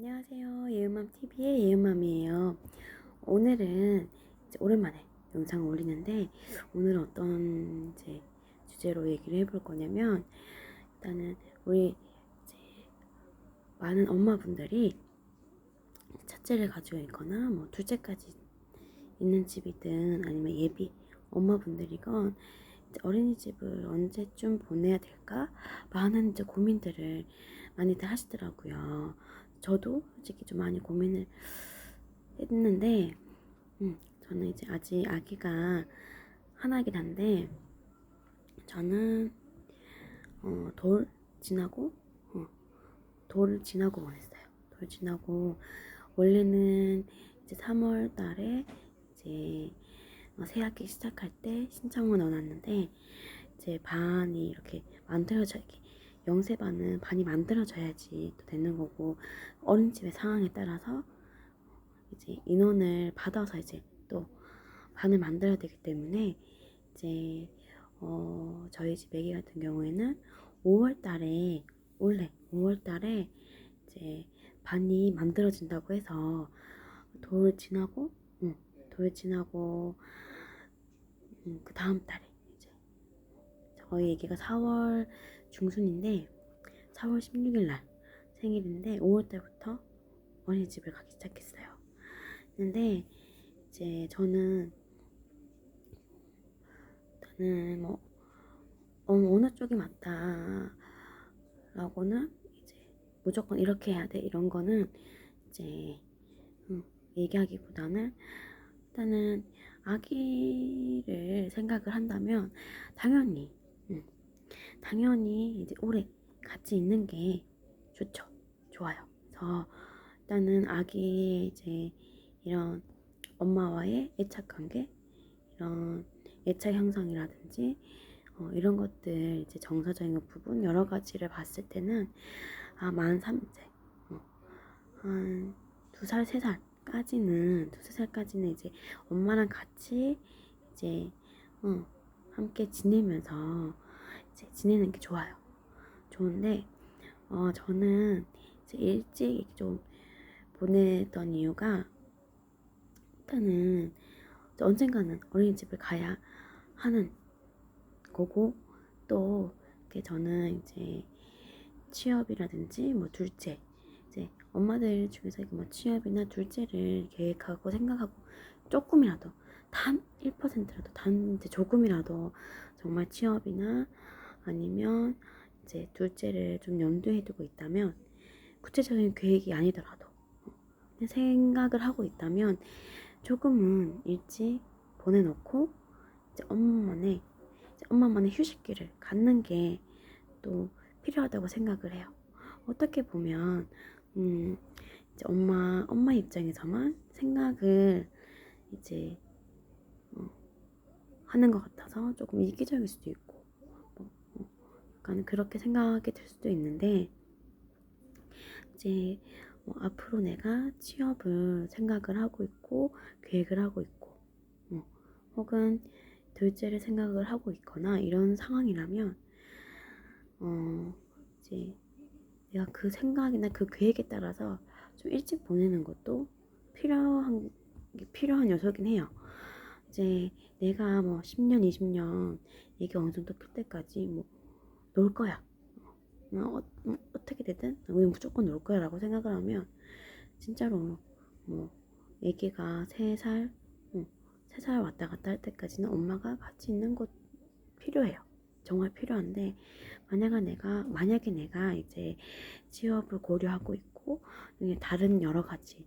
안녕하세요. 예은맘TV의 예은맘이에요. 오늘은 이제 오랜만에 영상을 올리는데, 오늘은 어떤 이제 주제로 얘기를 해볼 거냐면, 일단은 우리 이제 많은 엄마분들이 첫째를 가지고 있거나 뭐 둘째까지 있는 집이든 아니면 예비 엄마분들이건 이제 어린이집을 언제쯤 보내야 될까? 많은 이제 고민들을 많이들 하시더라고요. 저도 솔직히 좀 많이 고민을 했는데, 저는 이제 아직 아기가 하나긴 한데, 저는 돌 지나고 돌 지나고 보냈어요. 돌 지나고 원래는 이제 3월 달에 이제 새 학기 시작할 때 신청을 넣어놨는데, 이제 반이 이렇게 만들어져, 이렇게 영세반은 반이 만들어져야지 또 되는 거고, 어린이집의 상황에 따라서 이제 인원을 받아서 이제 또 반을 만들어야 되기 때문에, 이제 저희 집 애기 같은 경우에는 5월 달에, 원래 5월 달에 이제 반이 만들어진다고 해서 돌 지나고 돌 지나고 그 다음 달에 이제 저희 애기가 4월 중순인데 4월 16일 날 생일인데 5월 달부터 어린이집을 가기 시작했어요. 근데 이제 저는 뭐 어느 쪽이 맞다라고는 이제 무조건 이렇게 해야 돼 이런 거는 이제 얘기하기보다는, 일단은 아기를 생각을 한다면 당연히 당연히 이제 오래 같이 있는 게 좋죠. 좋아요. 그래서 일단은 아기의 이제 이런 엄마와의 애착 관계, 이런 애착 형성이라든지 이런 것들, 이제 정서적인 부분 여러 가지를 봤을 때는 만 3세 한 2살, 3살까지는, 2~3살까지는 이제 엄마랑 같이 이제 함께 지내면서 이제 지내는 게 좋아요. 좋은데 저는 이제 일찍 좀 보냈던 이유가, 일단은 언젠가는 어린이집을 가야 하는 거고, 또 이렇게 저는 이제 취업이라든지 뭐 둘째, 이제 엄마들 중에서 뭐 취업이나 둘째를 계획하고 생각하고 조금이라도 단 1%라도 단 이제 조금이라도 정말 취업이나 아니면 이제 둘째를 좀 염두에 두고 있다면, 구체적인 계획이 아니더라도 생각을 하고 있다면 조금은 일찍 보내놓고 이제 엄마만의 휴식기를 갖는 게 또 필요하다고 생각을 해요. 어떻게 보면 이제 엄마 입장에서만 생각을 이제 하는 것 같아서 조금 이기적일 수도 있고, 약간 그렇게 생각이 들 수도 있는데, 이제 앞으로 내가 취업을 생각을 하고 있고 계획을 하고 있고 혹은 둘째를 생각을 하고 있거나 이런 상황이라면 이제 내가 그 생각이나 그 계획에 따라서 좀 일찍 보내는 것도 필요한 요소긴 해요. 이제 내가 뭐 10년, 20년 이게 어느 정도 클 때까지 뭐 놀 거야. 어떻게 되든 우린 무조건 놀 거야 라고 생각을 하면, 진짜로 뭐 애기가 3살, 3살 왔다 갔다 할 때까지는 엄마가 같이 있는 곳 필요해요. 정말 필요한데, 만약에 내가 이제 취업을 고려하고 있고 다른 여러 가지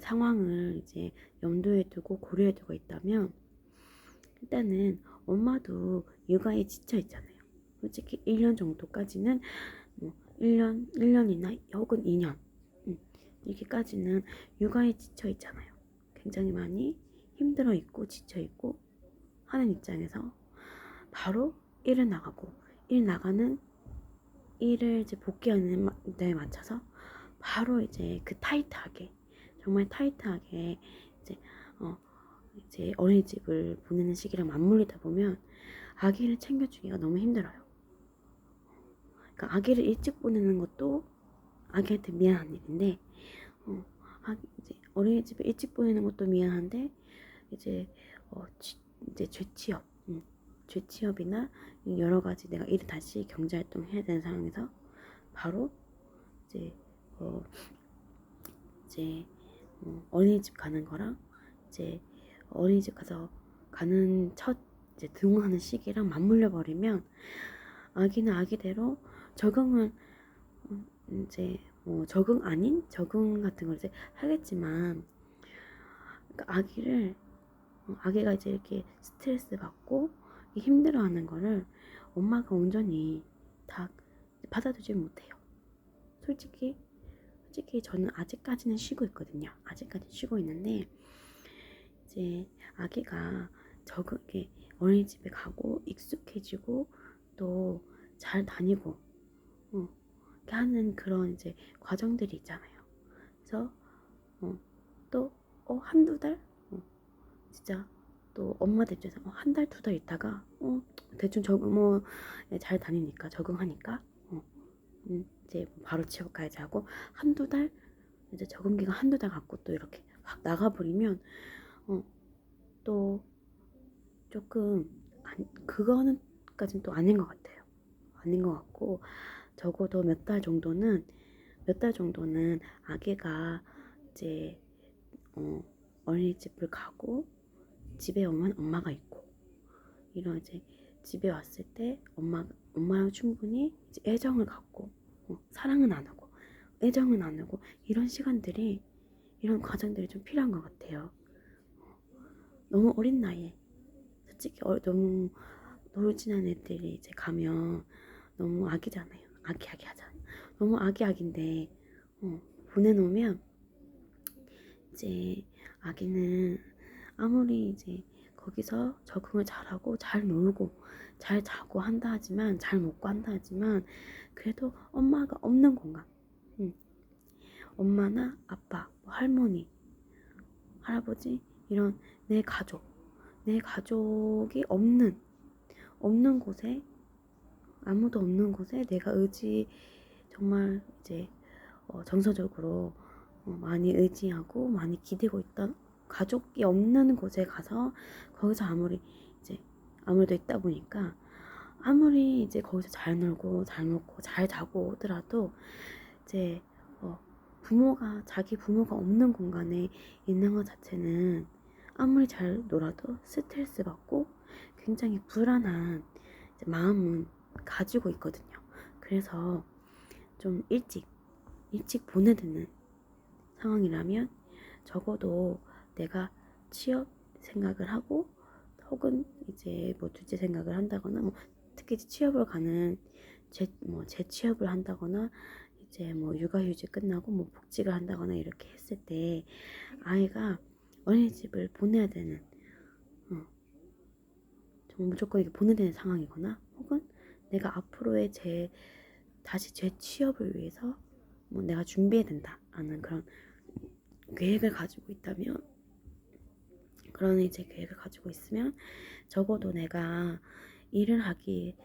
상황을 이제 염두에 두고 고려해 두고 있다면, 일단은 엄마도 육아에 지쳐 있잖아요. 솔직히 1년 정도까지는 뭐 1년이나 혹은 2년 이렇게까지는 육아에 지쳐 있잖아요. 굉장히 많이 힘들어 있고 지쳐 있고 하는 입장에서 바로 일 나가는 일을 이제 복귀하는 데에 맞춰서 바로 이제 그 정말 타이트하게 이제 이제 어린이집을 보내는 시기랑 맞물리다 보면 아기를 챙겨주기가 너무 힘들어요. 그러니까 아기를 일찍 보내는 것도 아기한테 미안한 일인데 이제 어린이집에 일찍 보내는 것도 미안한데 이제 이제 재취업, 재취업이나 여러 가지 내가 일을 다시 경제활동 해야 되는 상황에서 바로 이제 어 이제 어린이집 가는 거랑 이제 어린이집 가서 가는 첫 이제 등원하는 시기랑 맞물려 버리면 아기는 아기대로 적응을 이제 뭐 적응 아닌 적응 같은 걸 이제 하겠지만 그러니까 아기가 이제 이렇게 스트레스 받고 힘들어하는 거를 엄마가 온전히 다 받아들이지 못해요. 솔직히 저는 아직까지는 쉬고 있거든요. 아직까지 쉬고 있는데 이제 아기가 이렇게 어린이집에 가고 익숙해지고 또 잘 다니고 이렇게 하는 그런 이제 과정들이 있잖아요. 그래서 또 한두 달 진짜 또 엄마들 입장에서 한 달, 두 달 있다가 대충 잘 다니니까 적응하니까 이제 바로 취업 가야지 하고 한두 달 이제 적응 기간 한두 달 갖고 또 이렇게 확 나가버리면 또 조금 그거는까지는 또 아닌 것 같아요. 아닌 것 같고 적어도 몇 달 정도는 아기가 이제 어린이집을 가고 집에 오면 엄마가 있고 이런 이제 집에 왔을 때 엄마랑 충분히 이제 애정을 갖고 사랑은 나누고 애정은 나누고 이런 시간들이 이런 과정들이 좀 필요한 것 같아요. 너무 어린 나이에 솔직히 너무 노르진한 애들이 이제 가면 너무 아기잖아요. 아기 하잖아요. 너무 아기인데 보내놓으면 이제 아기는 아무리 이제 거기서 적응을 잘하고 잘 놀고 잘 자고 한다 하지만 잘 먹고 한다 하지만 그래도 엄마가 없는 공간, 엄마나 아빠, 뭐 할머니, 할아버지 이런 내 가족이 없는 곳에 아무도 없는 곳에 내가 정말 이제 정서적으로 많이 의지하고 많이 기대고 있던 가족이 없는 곳에 가서 거기서 아무래도 있다 보니까 아무리 이제 거기서 잘 놀고 잘 먹고 잘 자고 오더라도 이제 자기 부모가 없는 공간에 있는 것 자체는 아무리 잘 놀아도 스트레스 받고 굉장히 불안한 마음은 가지고 있거든요. 그래서 좀 일찍 보내드는 상황이라면 적어도 내가 취업 생각을 하고 혹은 이제 뭐 둘째 생각을 한다거나 뭐 특히 취업을 가는 재취업을 한다거나 이제 뭐 육아휴직 끝나고 뭐 복직을 한다거나 이렇게 했을 때 아이가 어린이집을 보내야 되는 무조건 이게 보내야 되는 상황이거나 혹은 내가 앞으로의 다시 재취업을 위해서 뭐 내가 준비해야 된다라는 그런 계획을 가지고 있다면 그런 이제 계획을 가지고 있으면 적어도 내가 일을 하기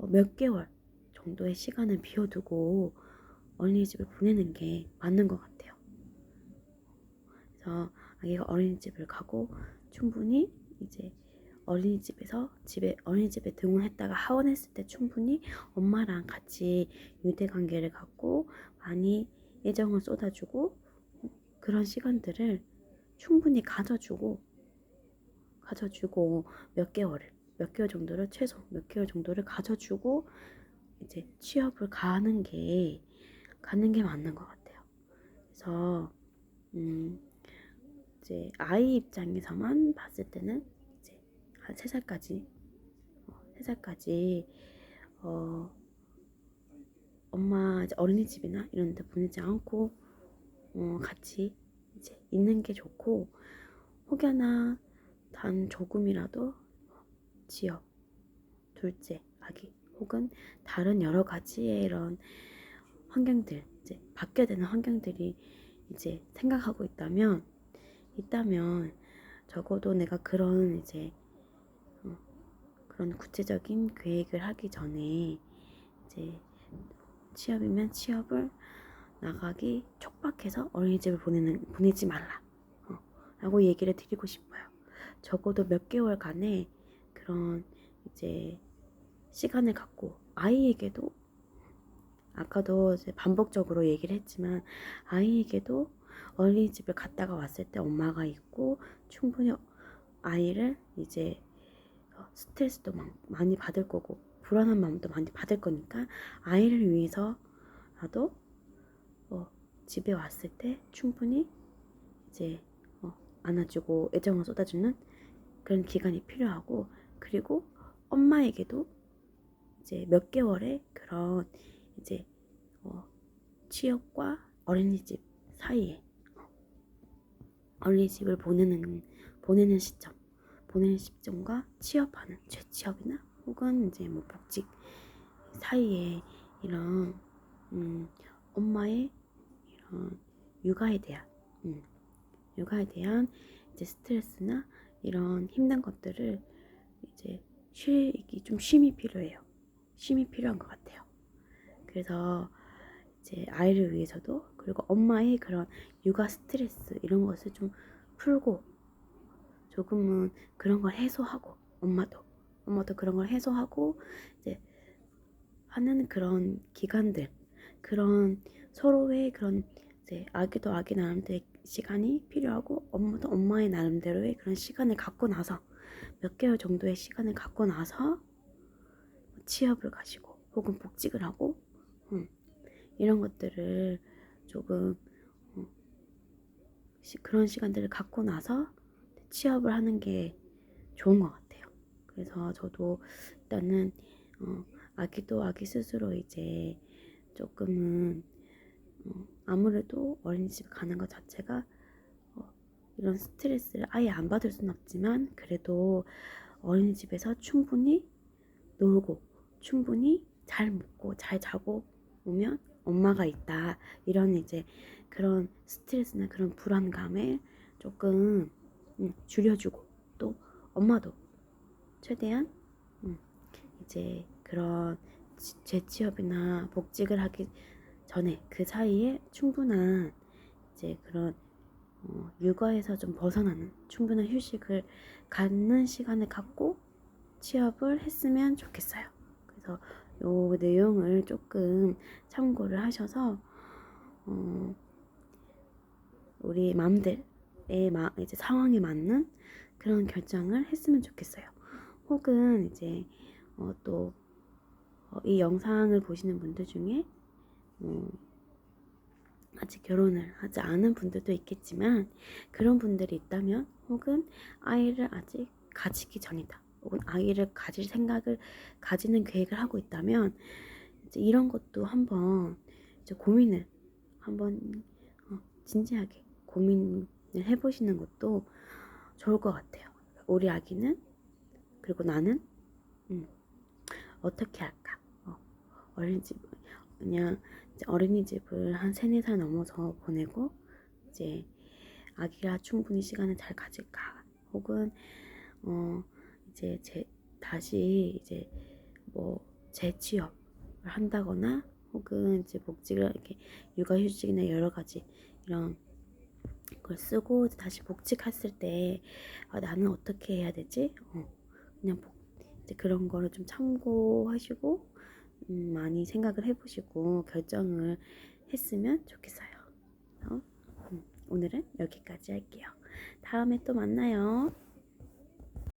몇 개월 정도의 시간을 비워두고 어린이집을 보내는 게 맞는 것 같아요. 그래서 아기가 어린이집을 가고 충분히 이제 어린이집에 등원했다가 하원했을 때 충분히 엄마랑 같이 유대관계를 갖고 많이 애정을 쏟아주고 그런 시간들을 충분히 가져주고 몇 개월 정도를 최소 몇 개월 정도를 가져주고 이제 취업을 가는 게 맞는 것 같아요. 그래서 이제 아이 입장에서만 봤을 때는 이제 한 3살까지 엄마 이제 어린이집이나 이런 데 보내지 않고 같이 이제 있는 게 좋고 혹여나 단 조금이라도 취업, 둘째, 아기 혹은 다른 여러 가지의 이런 환경들 이제 바뀌어야 되는 환경들이 이제 생각하고 있다면 적어도 내가 그런 구체적인 계획을 하기 전에 이제 취업이면 취업을 나가기 촉박해서 어린이집을 보내지 말라 라고 얘기를 드리고 싶어요. 적어도 몇 개월간의 그런 이제 시간을 갖고 아이에게도, 아까도 이제 반복적으로 얘기를 했지만, 아이에게도 어린이집을 갔다가 왔을 때 엄마가 있고 충분히 아이를 이제 스트레스도 많이 받을 거고 불안한 마음도 많이 받을 거니까, 아이를 위해서라도 집에 왔을 때 충분히 이제 안아주고 애정을 쏟아주는 그런 기간이 필요하고, 그리고 엄마에게도 이제 몇 개월의 그런 이제 취업과 어린이집 사이에 어린이집을 보내는 시점과 취업하는 재취업이나 혹은 이제 뭐 복직 사이에 이런 엄마의 이런 육아에 대한 이제 스트레스나 이런 힘든 것들을 이제 쉼이 필요해요. 쉼이 필요한 것 같아요. 그래서 이제 아이를 위해서도, 그리고 엄마의 그런 육아 스트레스 이런 것을 좀 풀고 조금은 그런 걸 해소하고, 엄마도 그런 걸 해소하고 이제 하는 그런 기간들, 그런 서로의 그런 이제 아기도 아기 나름대로의 시간이 필요하고, 엄마도 엄마의 나름대로의 그런 시간을 갖고 나서, 몇 개월 정도의 시간을 갖고 나서 취업을 가시고 혹은 복직을 하고 이런 것들을 조금 그런 시간들을 갖고 나서 취업을 하는 게 좋은 것 같아요. 그래서 저도 일단은 아기도 아기 스스로 이제 조금은 아무래도 어린이집 가는 것 자체가 이런 스트레스를 아예 안 받을 순 없지만, 그래도 어린이집에서 충분히 놀고 충분히 잘 먹고 잘 자고 오면 엄마가 있다, 이런 이제 그런 스트레스나 그런 불안감을 조금 줄여주고, 또 엄마도 최대한 이제 그런 재취업이나 복직을 하기 전에 그 사이에 충분한 이제 그런 육아에서 좀 벗어나는 충분한 휴식을 갖는 시간을 갖고 취업을 했으면 좋겠어요. 그래서 요 내용을 조금 참고를 하셔서 우리 맘들의 이제 상황에 맞는 그런 결정을 했으면 좋겠어요. 혹은 이제 또 이 영상을 보시는 분들 중에 아직 결혼을 하지 않은 분들도 있겠지만, 그런 분들이 있다면, 혹은 아이를 아직 가지기 전이다, 혹은 아이를 가지는 계획을 하고 있다면, 이제 이런 것도 한번 이제 고민을 한번 진지하게 고민을 해보시는 것도 좋을 것 같아요. 우리 아기는, 그리고 나는 어떻게 할까? 그냥 이제 어린이집을 한 3, 4살 넘어서 보내고 이제 아기가 충분히 시간을 잘 가질까? 혹은 이제 다시 이제 뭐 재취업을 한다거나, 혹은 이제 복직을 이렇게 육아휴직이나 여러 가지 이런 걸 쓰고 다시 복직했을 때 나는 어떻게 해야 되지? 그냥 이제 그런 거를 좀 참고하시고 많이 생각을 해보시고 결정을 했으면 좋겠어요. 오늘은 여기까지 할게요. 다음에 또 만나요.